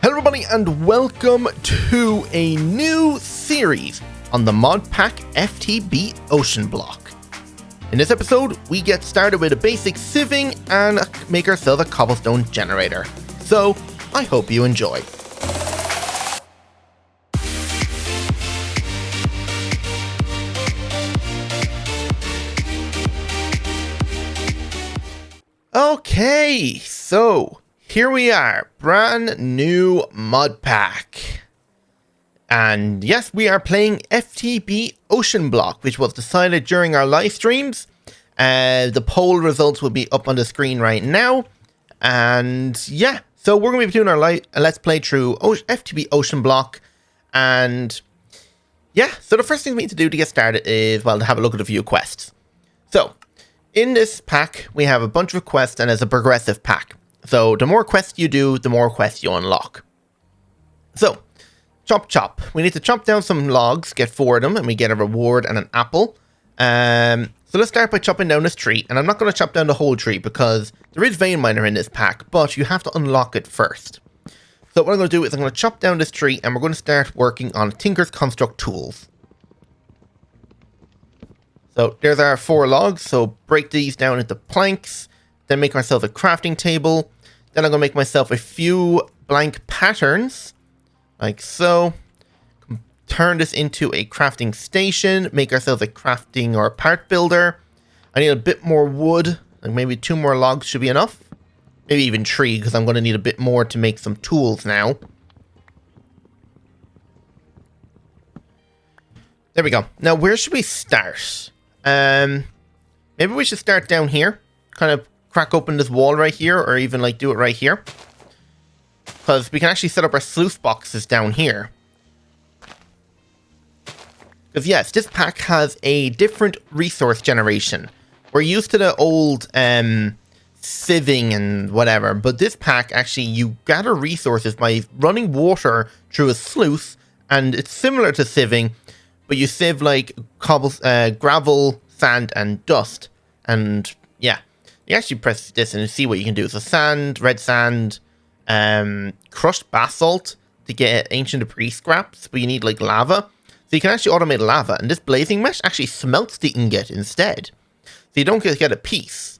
Hello everybody and welcome to a new series on the modpack FTB Ocean Block. In this episode, we get started with a basic sieving and make ourselves a cobblestone generator. So, I hope you enjoy. Okay, so here we are, brand new mod pack. And yes, we are playing FTB Ocean Block, which was decided during our live streams. The poll results will be up on the screen right now. And yeah, so we're going to be doing our let's play through FTB Ocean Block. And yeah, so the first thing we need to do to get started is, well, to have a look at a few quests. So, in this pack, we have a bunch of quests and it's a progressive pack. So the more quests you do, the more quests you unlock. So, chop. We need to chop down some logs, get 4 of them, and we get a reward and an apple. So let's start by chopping down this tree. And I'm not going to chop down the whole tree because there is vein miner in this pack, but you have to unlock it first. So what I'm going to do is I'm going to chop down this tree and we're going to start working on Tinker's Construct tools. So there's our 4 logs, so break these down into planks, then make myself a crafting table, then I'm going to make myself a few blank patterns, like so, turn this into a crafting station, make ourselves a crafting or a part builder. I need a bit more wood, like maybe 2 more logs should be enough, maybe even 3 because I'm going to need a bit more to make some tools now. There we go. Now where should we start? Maybe we should start down here, kind of crack open this wall right here, or even like do it right here, because we can actually set up our sluice boxes down here. Because yes, this pack has a different resource generation. We're used to the old sieving and whatever, but this pack actually you gather resources by running water through a sluice, and it's similar to sieving. But you sieve like gravel, sand, and dust. And yeah, you actually press this and see what you can do. So sand, red sand, crushed basalt to get ancient debris scraps. But you need like lava. So you can actually automate lava. And this blazing mesh actually smelts the ingot instead. So you don't get a piece.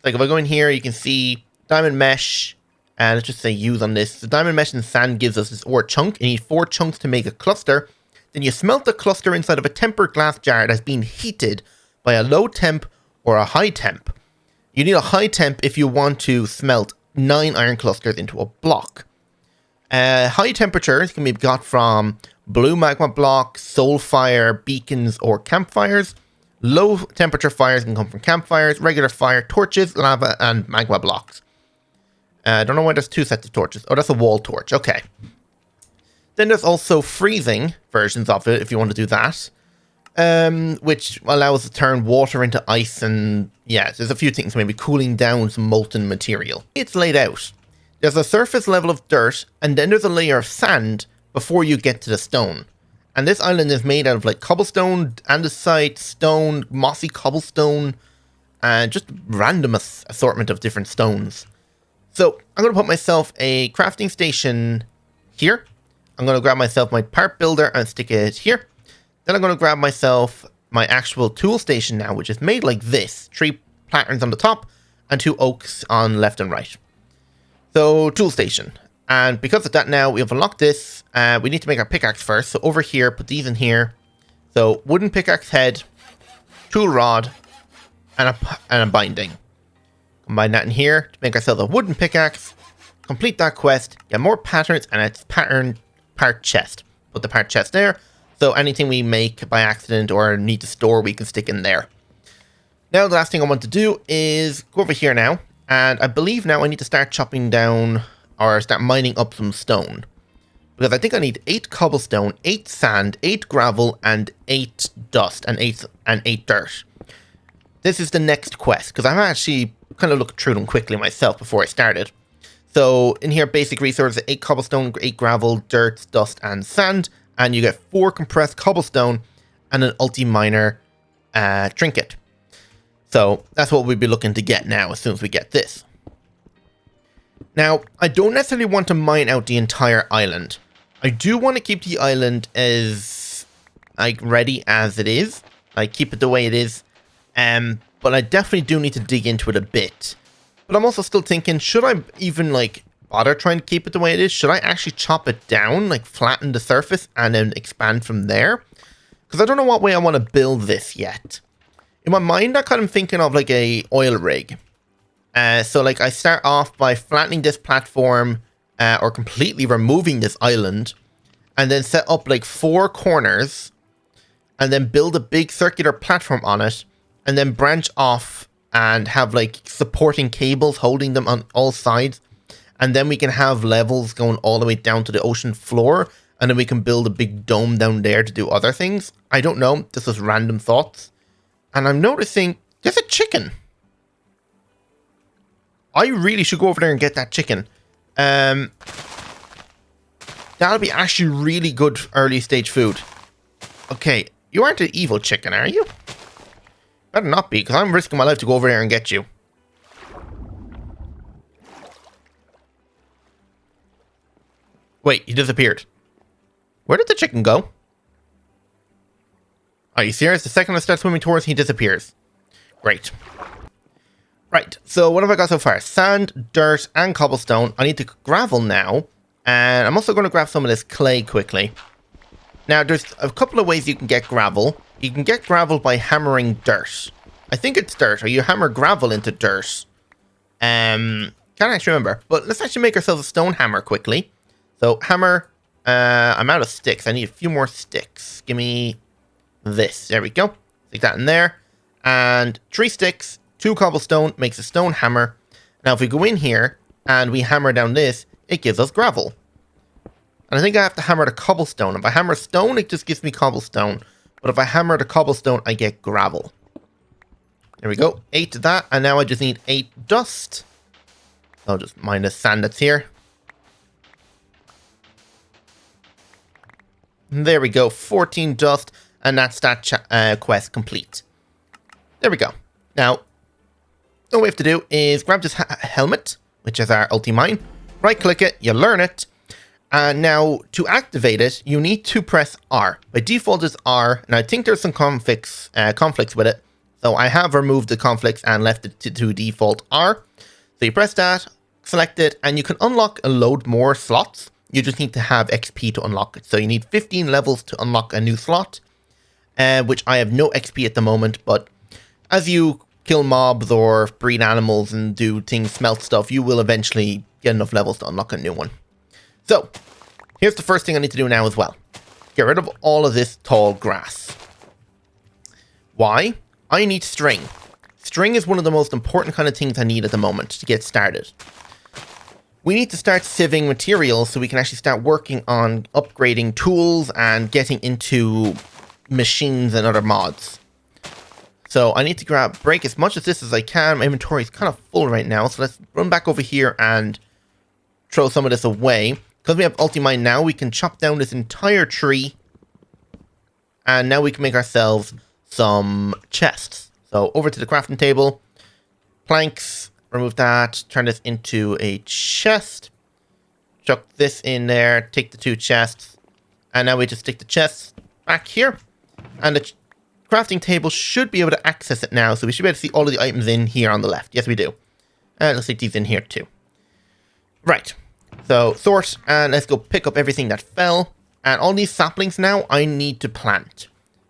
Like if I go in here, you can see diamond mesh. And let's just say use on this. The diamond mesh and sand gives us this ore chunk. You need 4 chunks to make a cluster. Then you smelt the cluster inside of a tempered glass jar that's been heated by a low temp or a high temp. You need a high temp if you want to smelt 9 iron clusters into a block. High temperatures can be got from blue magma blocks, soul fire, beacons, or campfires. Low temperature fires can come from campfires, regular fire, torches, lava, and magma blocks. I don't know why there's 2 sets of torches. Oh, that's a wall torch. Okay. Then there's also freezing versions of it, if you want to do that, which allows to turn water into ice, and yeah, there's a few things, maybe cooling down some molten material. It's laid out. There's a surface level of dirt, and then there's a layer of sand before you get to the stone. And this island is made out of like cobblestone, andesite, stone, mossy cobblestone, and just random assortment of different stones. So I'm going to put myself a crafting station here. I'm going to grab myself my part builder and stick it here. Then I'm going to grab myself my actual tool station now, which is made like this. 3 patterns on the top and 2 oaks on left and right. So tool station. And because of that now, we have unlocked this. We need to make our pickaxe first. So over here, put these in here. So wooden pickaxe head, tool rod, and a binding. Combine that in here to make ourselves a wooden pickaxe. Complete that quest. Get more patterns and it's pattern part chest. Put the part chest there, so anything we make by accident or need to store, we can stick in there. Now the last thing I want to do is go over here now, and I believe now I need to start chopping down or start mining up some stone, because I think I need 8 cobblestone, 8 sand, 8 gravel, and 8 dust, and 8 dirt. This is the next quest, because I've actually kind of looked through them quickly myself before I started. So in here, basic resources, 8 cobblestone, 8 gravel, dirt, dust, and sand. And you get 4 compressed cobblestone and an ulti-miner trinket. So that's what we'll be looking to get now as soon as we get this. Now, I don't necessarily want to mine out the entire island. I do want to keep the island as, like, ready as it is. Like, keep it the way it is. But I definitely do need to dig into it a bit. But I'm also still thinking, should I even, like, bother trying to keep it the way it is? Should I actually chop it down, like, flatten the surface, and then expand from there? Because I don't know what way I want to build this yet. In my mind, I kind of thinking of, like, a oil rig. So, like, I start off by flattening this platform, or completely removing this island, and then set up, like, 4 corners, and then build a big circular platform on it, and then branch off and have, like, supporting cables holding them on all sides, and then we can have levels going all the way down to the ocean floor, and then we can build a big dome down there to do other things. I don't know, this is random thoughts. And I'm noticing there's a chicken. I really should go over there and get that chicken. That'll be actually really good early stage food. Okay, you aren't an evil chicken, are you? Better not be, because I'm risking my life to go over there and get you. Wait, he disappeared. Where did the chicken go? Are you serious? The second I start swimming towards him, he disappears. Great. Right, so what have I got so far? Sand, dirt, and cobblestone. I need to gravel now. And I'm also going to grab some of this clay quickly. Now, there's a couple of ways you can get gravel. You can get gravel by hammering dirt. I think it's dirt, or you hammer gravel into dirt. Can't actually remember. But let's actually make ourselves a stone hammer quickly. So, hammer. I'm out of sticks. I need a few more sticks. Give me this. There we go. Stick that in there. And 3 sticks. 2 cobblestone makes a stone hammer. Now, if we go in here and we hammer down this, it gives us gravel. And I think I have to hammer the cobblestone. If I hammer stone, it just gives me cobblestone. But if I hammer the cobblestone, I get gravel. There we go. 8 to that. And now I just need 8 dust. I'll just mine the sand that's here. And there we go. 14 dust. And that's that quest complete. There we go. Now, all we have to do is grab this helmet, which is our ulti mine. Right click it, you learn it. And now to activate it, you need to press R. By default it's R, and I think there's some conflicts with it. So I have removed the conflicts and left it to default R. So you press that, select it, and you can unlock a load more slots. You just need to have XP to unlock it. So you need 15 levels to unlock a new slot, which I have no XP at the moment, but as you kill mobs or breed animals and do things, smelt stuff, you will eventually get enough levels to unlock a new one. So, here's the first thing I need to do now as well. Get rid of all of this tall grass. Why? I need string. String is one of the most important kind of things I need at the moment to get started. We need to start sieving materials so we can actually start working on upgrading tools and getting into machines and other mods. So I need to break as much of this as I can. My inventory is kind of full right now. So let's run back over here and throw some of this away. Because we have ulti-mine now, we can chop down this entire tree. And now we can make ourselves some chests. So over to the crafting table. Planks. Remove that. Turn this into a chest. Chuck this in there. Take the 2 chests. And now we just stick the chests back here. And the crafting table should be able to access it now, so we should be able to see all of the items in here on the left. Yes, we do. And let's stick these in here too. Right. So, sort, and let's go pick up everything that fell. And all these saplings now, I need to plant.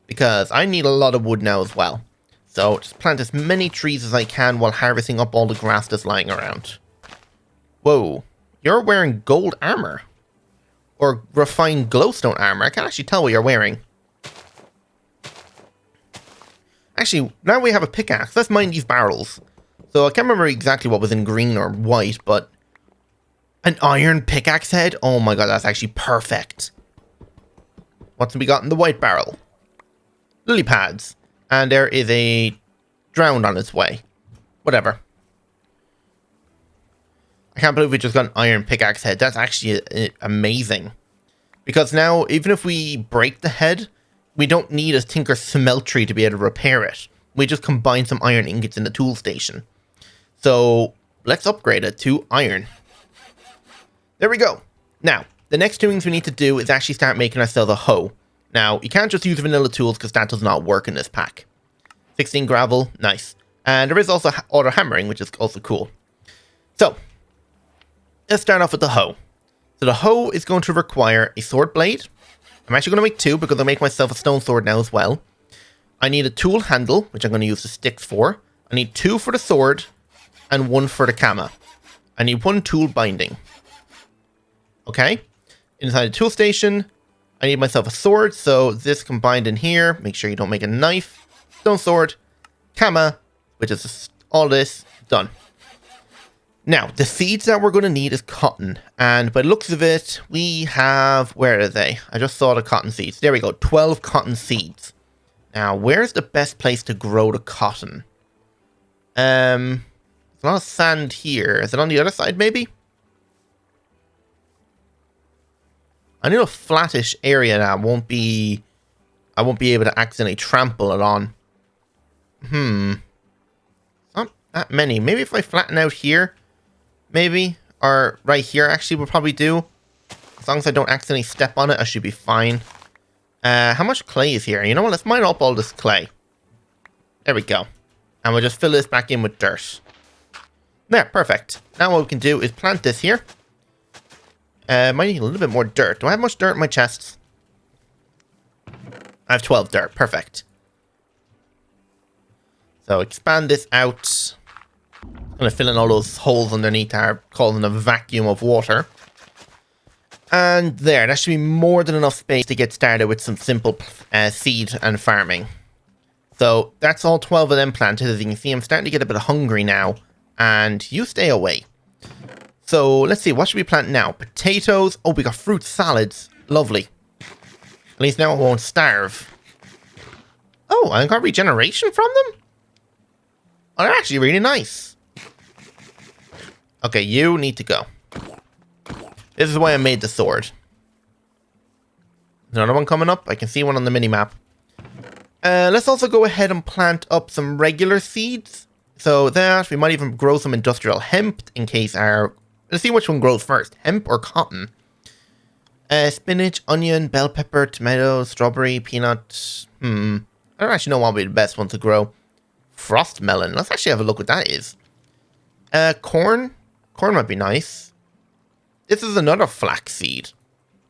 Because I need a lot of wood now as well. So, just plant as many trees as I can while harvesting up all the grass that's lying around. Whoa. You're wearing gold armor. Or refined glowstone armor. I can't actually tell what you're wearing. Actually, now we have a pickaxe. Let's mine these barrels. So I can't remember exactly what was in green or white, but an iron pickaxe head? Oh my god, that's actually perfect. What's we got in the white barrel? Lily pads. And there is a drowned on its way. Whatever. I can't believe we just got an iron pickaxe head. That's actually amazing. Because now, even if we break the head, we don't need a Tinker Smeltery to be able to repair it. We just combine some iron ingots in the tool station. So, let's upgrade it to iron. There we go. Now, the next two things we need to do is actually start making ourselves a hoe. Now, you can't just use vanilla tools because that does not work in this pack. 16 gravel, nice. And there is also auto hammering, which is also cool. So, let's start off with the hoe. So the hoe is going to require a sword blade. I'm actually going to make two because I'll make myself a stone sword now as well. I need a tool handle, which I'm going to use the sticks for. I need 2 for the sword and 1 for the kama. I need 1 tool binding. Okay. Inside the tool station, I need myself a sword. So this combined in here. Make sure you don't make a knife. Stone sword. Kama, which is all this. Done. Now, the seeds that we're going to need is cotton. And by the looks of it, we have... Where are they? I just saw the cotton seeds. There we go. 12 cotton seeds. Now, where's the best place to grow the cotton? There's a lot of sand here. Is it on the other side, maybe? I need a flattish area that I won't be able to accidentally trample it on. Not that many. Maybe if I flatten out here, maybe, or right here actually will probably do. As long as I don't accidentally step on it, I should be fine. How much clay is here? You know what? Let's mine up all this clay. There we go. And we'll just fill this back in with dirt. There, perfect. Now what we can do is plant this here. Might need a little bit more dirt. Do I have much dirt in my chests? I have 12 dirt. Perfect. So expand this out. I'm going to fill in all those holes underneath our causing a vacuum of water. And there, that should be more than enough space to get started with some simple seed and farming. So that's all 12 of them planted. As you can see, I'm starting to get a bit hungry now. And you stay away. So let's see, what should we plant now? Potatoes. Oh, we got fruit salads. Lovely. At least now I won't starve. Oh, I got regeneration from them? Oh, they're actually really nice. Okay, you need to go. This is why I made the sword. Another one coming up. I can see one on the mini-map. Let's also go ahead and plant up some regular seeds. So that, we might even grow some industrial hemp in case our... Let's see which one grows first. Hemp or cotton? Spinach, onion, bell pepper, tomato, strawberry, peanut. I don't actually know what would be the best one to grow. Frost melon. Let's actually have a look what that is. Corn. Corn might be nice. This is another flax seed.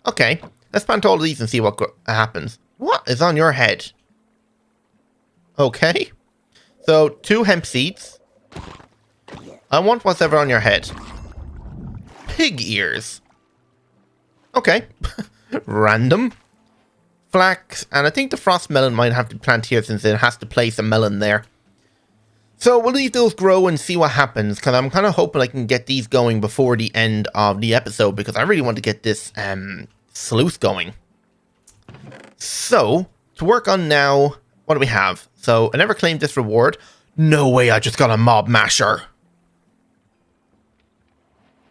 Okay. Let's plant all of these and see what happens. What is on your head? Okay. So, 2 hemp seeds. I want whatever on your head. Pig ears. Okay. Random. Flax. And I think the frost melon might have to plant here since it has to place a melon there. So we'll leave those grow and see what happens. Because I'm kind of hoping I can get these going before the end of the episode. Because I really want to get this sluice going. So, to work on now, what do we have? So, I never claimed this reward. No way, I just got a mob masher.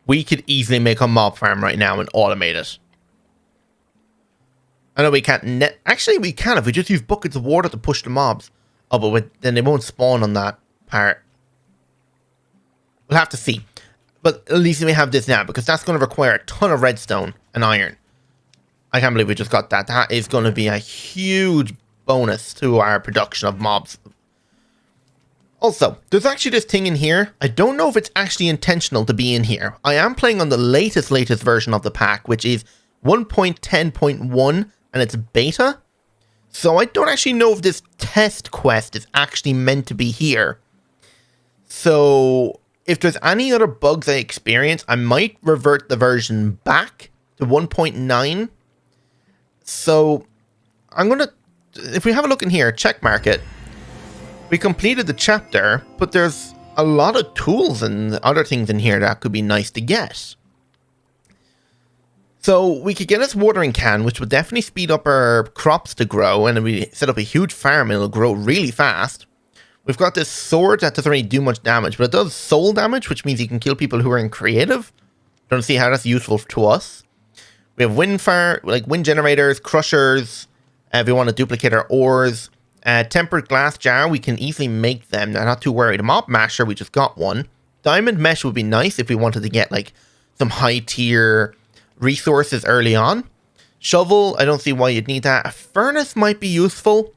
We could easily make a mob farm right now and automate it. I know we can't actually, we can if we just use buckets of water to push the mobs. Oh, but then they won't spawn on that part. We'll have to see. But at least we have this now, because that's going to require a ton of redstone and iron. I can't believe we just got that. That is going to be a huge bonus to our production of mobs. Also, there's actually this thing in here. I don't know if it's actually intentional to be in here. I am playing on the latest version of the pack, which is 1.10.1, and it's beta. So I don't actually know if this test quest is actually meant to be here. So if there's any other bugs I experience, I might revert the version back to 1.9. So I'm going to, if we have a look in here, check mark it. We completed the chapter, but there's a lot of tools and other things in here that could be nice to get. So we could get this watering can, which would definitely speed up our crops to grow, and we set up a huge farm and it'll grow really fast. We've got this sword that doesn't really do much damage, but it does soul damage, which means you can kill people who are in creative. Don't see how that's useful to us. We have wind generators, crushers, if we want to duplicate our ores. Tempered glass jar, we can easily make them. I'm not too worried. A mob masher, we just got one. Diamond mesh would be nice if we wanted to get like some high tier resources early on. Shovel, I don't see why you'd need that. A furnace might be useful.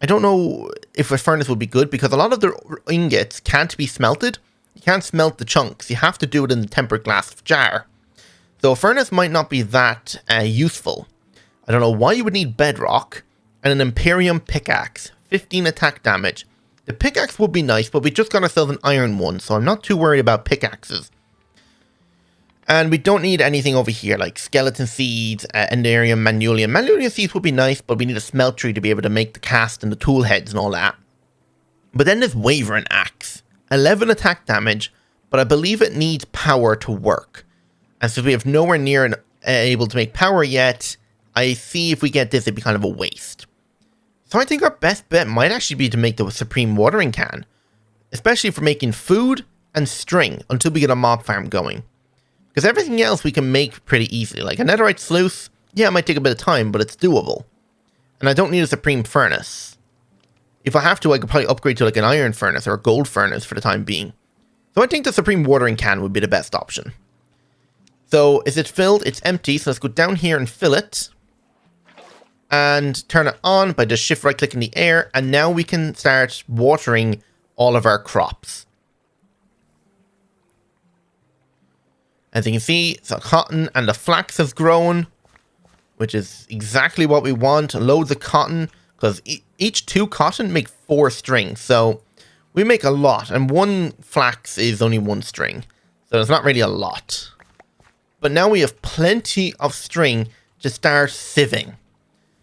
I don't know if a furnace would be good because a lot of the ingots can't be smelted. You can't smelt the chunks. You have to do it in the tempered glass jar. So a furnace might not be that useful. I don't know why you would need bedrock and an Imperium pickaxe. 15 attack damage. The pickaxe would be nice, but we just got ourselves an iron one, so I'm not too worried about pickaxes. And we don't need anything over here, like skeleton seeds, endarium, manulium. Manulium seeds would be nice, but we need a smeltery to be able to make the cast and the tool heads and all that. But then there's Wavering Axe. 11 attack damage, but I believe it needs power to work. And since we have nowhere near able to make power yet, I see if we get this, it'd be kind of a waste. So I think our best bet might actually be to make the Supreme Watering Can. Especially for making food and string until we get a mob farm going. Because everything else we can make pretty easily. Like a netherite sluice, yeah, it might take a bit of time, but it's doable. And I don't need a Supreme Furnace. If I have to, I could probably upgrade to like an iron furnace or a gold furnace for the time being. So I think the Supreme Watering Can would be the best option. So is it filled? It's empty, so let's go down here and fill it. And turn it on by just shift right click in the air, and now we can start watering all of our crops. As you can see, the cotton and the flax has grown, which is exactly what we want. Loads of cotton, because each 2 cotton make 4 strings, so we make a lot, and 1 flax is only 1 string, so it's not really a lot. But now we have plenty of string to start sieving.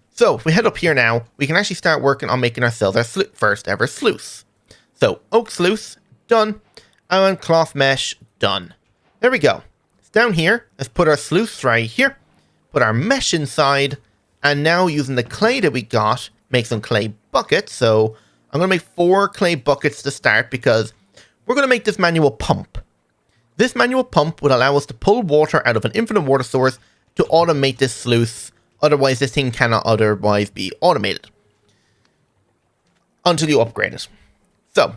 So, if we head up here now, we can actually start working on making ourselves our first ever sluice. So, oak sluice, done. And cloth mesh, done. There we go. It's down here. Let's put our sluice right here. Put our mesh inside. And now, using the clay that we got, make some clay buckets. So, I'm going to make 4 clay buckets to start because we're going to make this manual pump. This manual pump would allow us to pull water out of an infinite water source to automate this sluice. Otherwise, this thing cannot otherwise be automated until you upgrade it. So,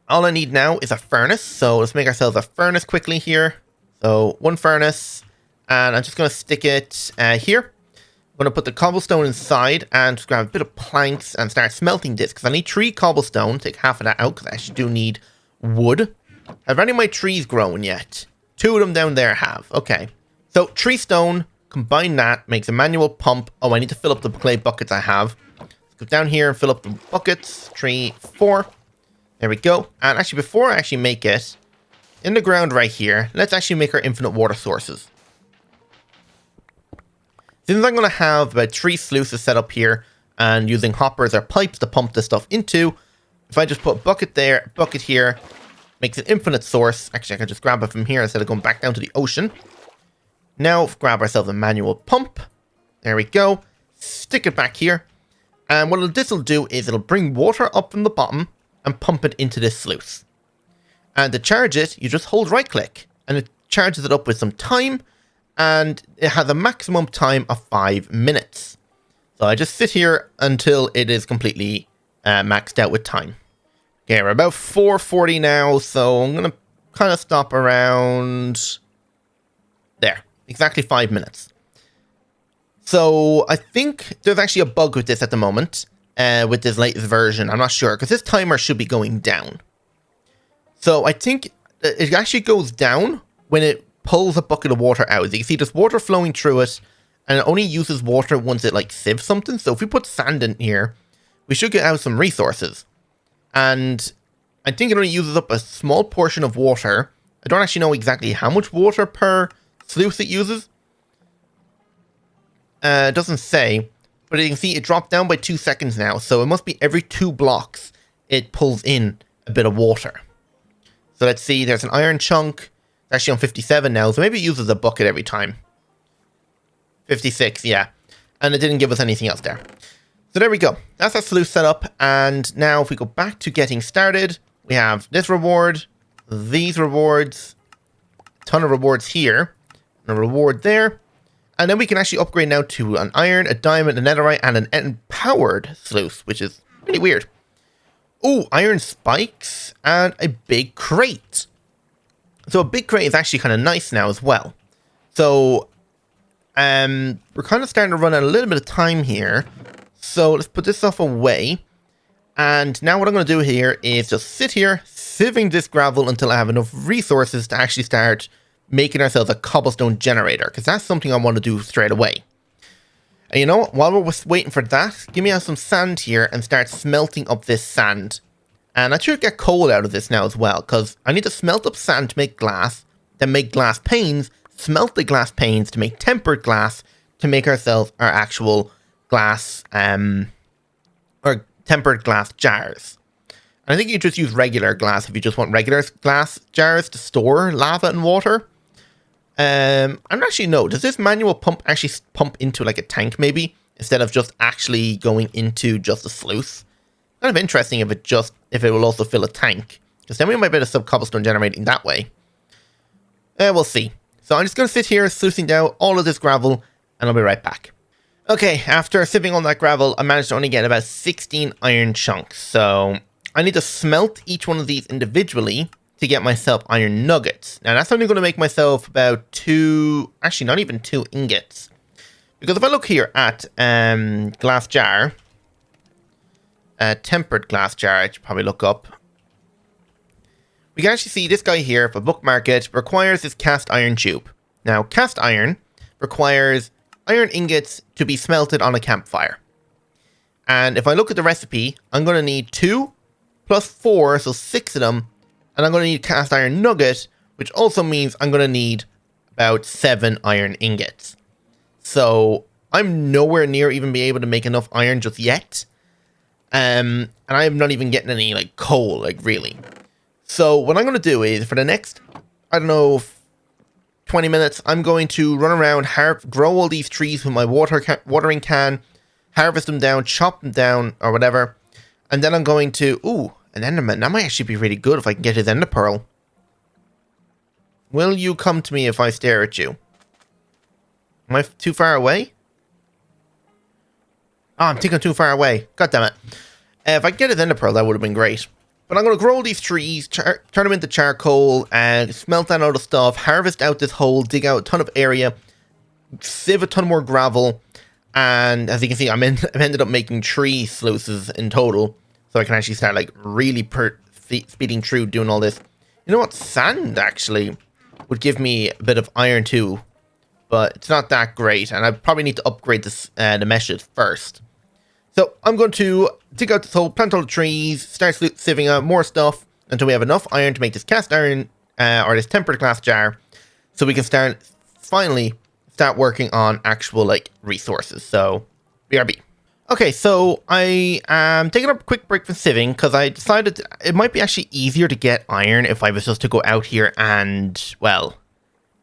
all I need now is a furnace. So, let's make ourselves a furnace quickly here. So, 1 furnace, and I'm just going to stick it here. I'm going to put the cobblestone inside and just grab a bit of planks and start smelting this because I need 3 cobblestone. Take half of that out because I actually do need wood. Have any of my trees grown yet? 2 of them down there have. Okay. So, 3 stone. Combine that, makes a manual pump. Oh, I need to fill up the clay buckets I have. Let's go down here and fill up the buckets. 3, 4. There we go. And actually, before I actually make it, in the ground right here, let's actually make our infinite water sources. Since I'm going to have about 3 sluices set up here, and using hoppers or pipes to pump this stuff into, if I just put a bucket there, a bucket here, makes an infinite source. Actually, I can just grab it from here instead of going back down to the ocean. Now, grab ourselves a manual pump. There we go. Stick it back here. And what this will do is it'll bring water up from the bottom and pump it into this sluice. And to charge it, you just hold right click and it charges it up with some time. And it has a maximum time of 5 minutes. So I just sit here until it is completely maxed out with time. Okay, we're about 4:40 now. So I'm going to kind of stop around there. Exactly 5 minutes. So I think there's actually a bug with this at the moment. With this latest version. I'm not sure. Because this timer should be going down. So I think it actually goes down when it pulls a bucket of water out. As you can see, there's water flowing through it. And it only uses water once it like sieves something. So if we put sand in here, we should get out some resources. And I think it only uses up a small portion of water. I don't actually know exactly how much water per sluice it uses. It doesn't say, but you can see it dropped down by 2 seconds now, so it must be every 2 blocks it pulls in a bit of water. So let's see, there's an iron chunk. It's actually on 57 now, so maybe it uses a bucket every time. 56, yeah. And it didn't give us anything else there. So there we go. That's our sluice set up, and now if we go back to getting started, we have this reward, these rewards, a ton of rewards here, and a reward there. And then we can actually upgrade now to an iron, a diamond, a netherite, and an empowered sluice, which is really weird. Oh, iron spikes and a big crate. So a big crate is actually kind of nice now as well. So we're kind of starting to run out a little bit of time here. So let's put this stuff away. And now what I'm going to do here is just sit here, sieving this gravel until I have enough resources to actually start making ourselves a cobblestone generator, because that's something I want to do straight away. And you know what? While we're waiting for that, give me some sand here and start smelting up this sand. And I should get coal out of this now as well, because I need to smelt up sand to make glass, then make glass panes, smelt the glass panes to make tempered glass, to make ourselves our actual glass, or tempered glass jars. And I think you just use regular glass if you just want regular glass jars to store lava and water. I'm actually no. Does this manual pump actually pump into like a tank maybe, instead of just actually going into just a sluice? Kind of interesting if it will also fill a tank, because then we might be able to sub cobblestone generating that way. We'll see. So I'm just going to sit here sluicing down all of this gravel, and I'll be right back. Okay, after sieving all that gravel, I managed to only get about 16 iron chunks. So I need to smelt each one of these individually to get myself iron nuggets. Now that's only going to make myself about 2, actually not even 2 ingots. Because if I look here at glass jar, tempered glass jar, I should probably look up. We can actually see this guy here, if I bookmark it, requires this cast iron tube. Now cast iron requires iron ingots to be smelted on a campfire. And if I look at the recipe, I'm going to need 2 plus 4, so 6 of them. And I'm going to need cast iron nugget, which also means I'm going to need about 7 iron ingots. So I'm nowhere near even being able to make enough iron just yet. And I'm not even getting any like coal, like really. So what I'm going to do is for the next, I don't know, 20 minutes, I'm going to run around, grow all these trees with my watering can, harvest them down, chop them down, or whatever. And then I'm going to, ooh, an enderman. That might actually be really good if I can get his ender pearl. Will you come to me if I stare at you? Am I too far away? Oh, I'm thinking too far away. God damn it. If I could get his ender pearl, that would have been great. But I'm going to grow these trees, turn them into charcoal, and smelt down all the stuff, harvest out this hole, dig out a ton of area, sieve a ton more gravel, and as you can see, I've ended up making 3 sluices in total, so I can actually start like really speeding through doing all this. You know what? Sand actually would give me a bit of iron too, but it's not that great, and I probably need to upgrade this, the meshes first. So I'm going to dig out this hole, plant all the trees, start sieving out more stuff until we have enough iron to make this cast iron or this tempered glass jar, so we can finally start working on actual like resources. So BRB. Okay, so I am taking a quick break from sieving because I decided it might be actually easier to get iron if I was just to go out here and, well,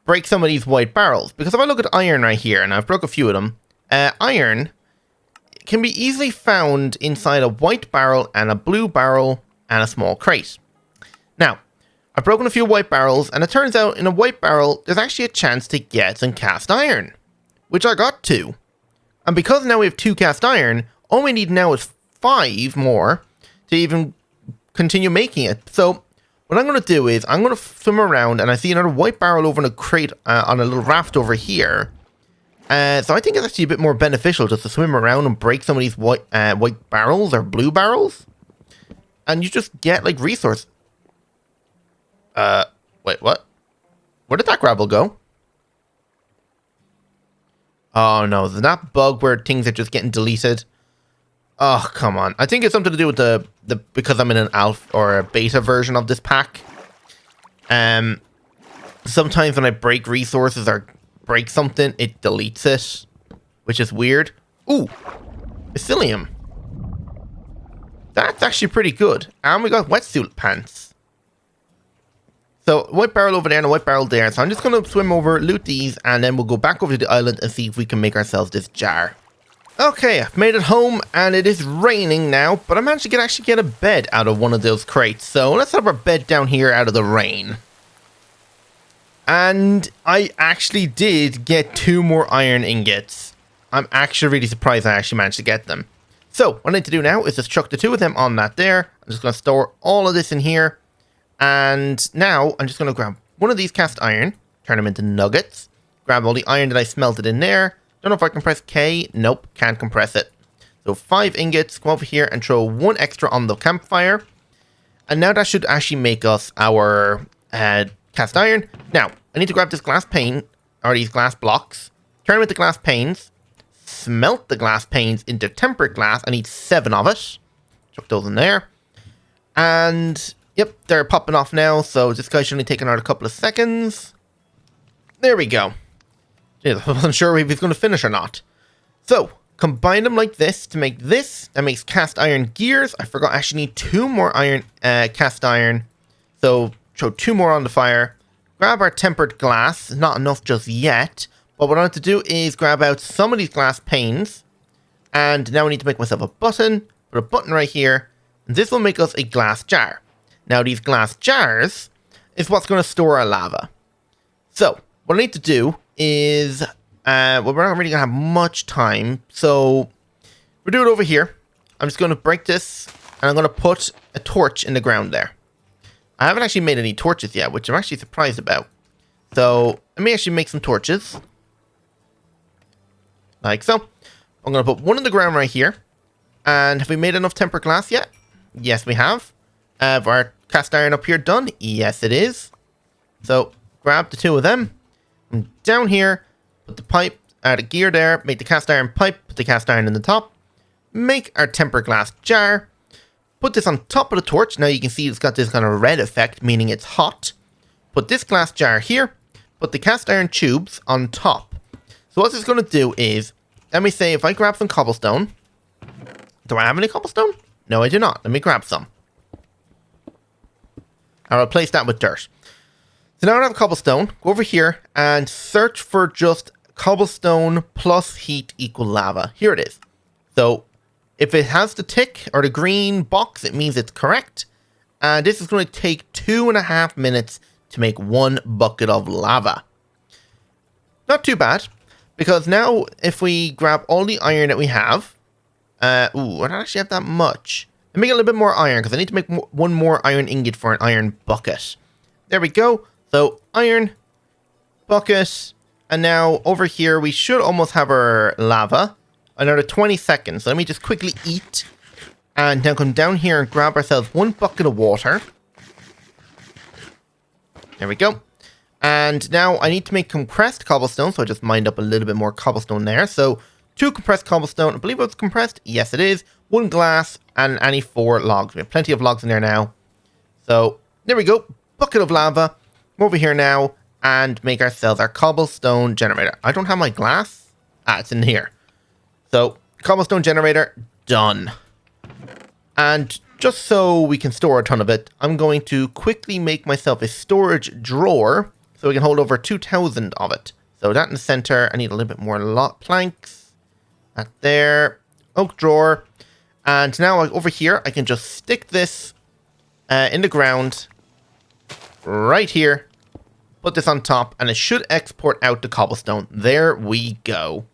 break some of these white barrels. Because if I look at iron right here, and I've broke a few of them, iron can be easily found inside a white barrel and a blue barrel and a small crate. Now, I've broken a few white barrels, and it turns out in a white barrel, there's actually a chance to get some cast iron, which I got 2. And because now we have 2 cast iron, all we need now is 5 more to even continue making it. So what I'm going to do is I'm going to swim around, and I see another white barrel over in a crate on a little raft over here. So I think it's actually a bit more beneficial just to swim around and break some of these white barrels or blue barrels. And you just get like resource. Wait, what? Where did that gravel go? Oh no, is that bug where things are just getting deleted? Oh, come on. I think it's something to do with the because I'm in an alpha or a beta version of this pack. Sometimes when I break resources or break something, it deletes it, which is weird. Ooh, psyllium. That's actually pretty good. And we got wetsuit pants. So white barrel over there and a white barrel there. So I'm just going to swim over, loot these, and then we'll go back over to the island and see if we can make ourselves this jar. Okay, I've made it home, and it is raining now, but I managed to actually get a bed out of one of those crates. So let's have our bed down here out of the rain. And I actually did get 2 more iron ingots. I'm actually really surprised I actually managed to get them. So what I need to do now is just chuck the 2 of them on that there. I'm just going to store all of this in here. And now I'm just going to grab one of these cast iron, turn them into nuggets, grab all the iron that I smelted in there. Don't know if I can press K. Nope, can't compress it. So 5 ingots, go over here and throw 1 extra on the campfire. And now that should actually make us our cast iron. Now, I need to grab this glass pane, or these glass blocks, turn them into glass panes, smelt the glass panes into tempered glass. I need 7 of it. Chuck those in there. And, yep, they're popping off now, so this guy should only take another couple of seconds. There we go. Jeez, I wasn't sure if he's going to finish or not. So, combine them like this to make this. That makes cast iron gears. I forgot I actually need 2 more iron, cast iron. So, throw 2 more on the fire. Grab our tempered glass. Not enough just yet. But what I want to do is grab out some of these glass panes. And now I need to make myself a button. Put a button right here. And this will make us a glass jar. Now, these glass jars is what's going to store our lava. So, what I need to do is, well, we're not really going to have much time, so we'll do it over here. I'm just going to break this, and I'm going to put a torch in the ground there. I haven't actually made any torches yet, which I'm actually surprised about. So, let me actually make some torches. Like so. I'm going to put one in the ground right here. And have we made enough tempered glass yet? Yes, we have. Have our cast iron up here done? Yes, it is. So, grab the 2 of them. And down here, put the pipe, the gear there, make the cast iron pipe, put the cast iron in the top, make our tempered glass jar, put this on top of the torch. Now you can see it's got this kind of red effect, meaning it's hot. Put this glass jar here, put the cast iron tubes on top. So what this is going to do is, let me say if I grab some cobblestone, do I have any cobblestone? No, I do not. Let me grab some. I'll replace that with dirt. So now I have cobblestone. Go over here and search for just cobblestone plus heat equal lava. Here it is. So if it has the tick or the green box, it means it's correct. And this is going to take 2.5 minutes to make 1 bucket of lava. Not too bad, because now if we grab all the iron that we have, I don't actually have that much. Let me get a little bit more iron, because I need to make 1 more iron ingot for an iron bucket. There we go. So, iron, bucket, and now over here we should almost have our lava. Another 20 seconds. So let me just quickly eat. And now come down here and grab ourselves 1 bucket of water. There we go. And now I need to make compressed cobblestone, so I just mined up a little bit more cobblestone there. So, 2 compressed cobblestone. I believe it's compressed. Yes, it is. 1 glass and any 4 logs. We have plenty of logs in there now. So, there we go. Bucket of lava. Over here now and make ourselves our cobblestone generator. I don't have my glass. It's in here. So, cobblestone generator, done. And just so we can store a ton of it, I'm going to quickly make myself a storage drawer so we can hold over 2,000 of it. So that in the center, I need a little bit more planks. That there. Oak drawer. And now over here, I can just stick this in the ground right here. Put this on top, and it should export out the cobblestone. There we go.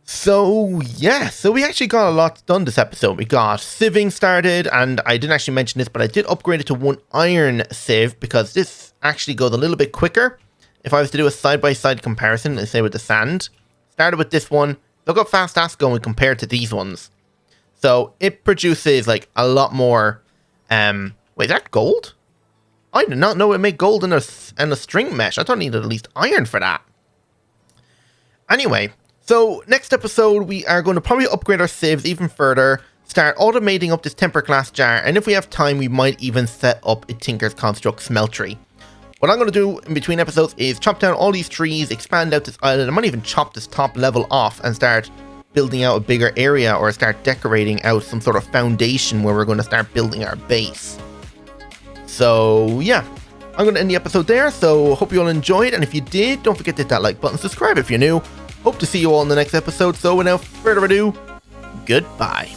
So, yeah. So, we actually got a lot done this episode. We got sieving started, and I didn't actually mention this, but I did upgrade it to 1 iron sieve, because this actually goes a little bit quicker. If I was to do a side-by-side comparison, let's say with the sand. Started with this one. Look how fast that's going compared to these ones. So, it produces, like, a lot more... wait, is that gold? I did not know it made gold in a string mesh. I thought I needed at least iron for that. Anyway, so next episode we are going to probably upgrade our sieves even further, start automating up this tempered glass jar, and if we have time we might even set up a Tinker's Construct smeltery. What I'm going to do in between episodes is chop down all these trees, expand out this island. I might even chop this top level off and start building out a bigger area, or start decorating out some sort of foundation where we're going to start building our base. So, yeah, I'm going to end the episode there, so hope you all enjoyed, and if you did, don't forget to hit that like button, subscribe if you're new. Hope to see you all in the next episode, so without further ado, goodbye.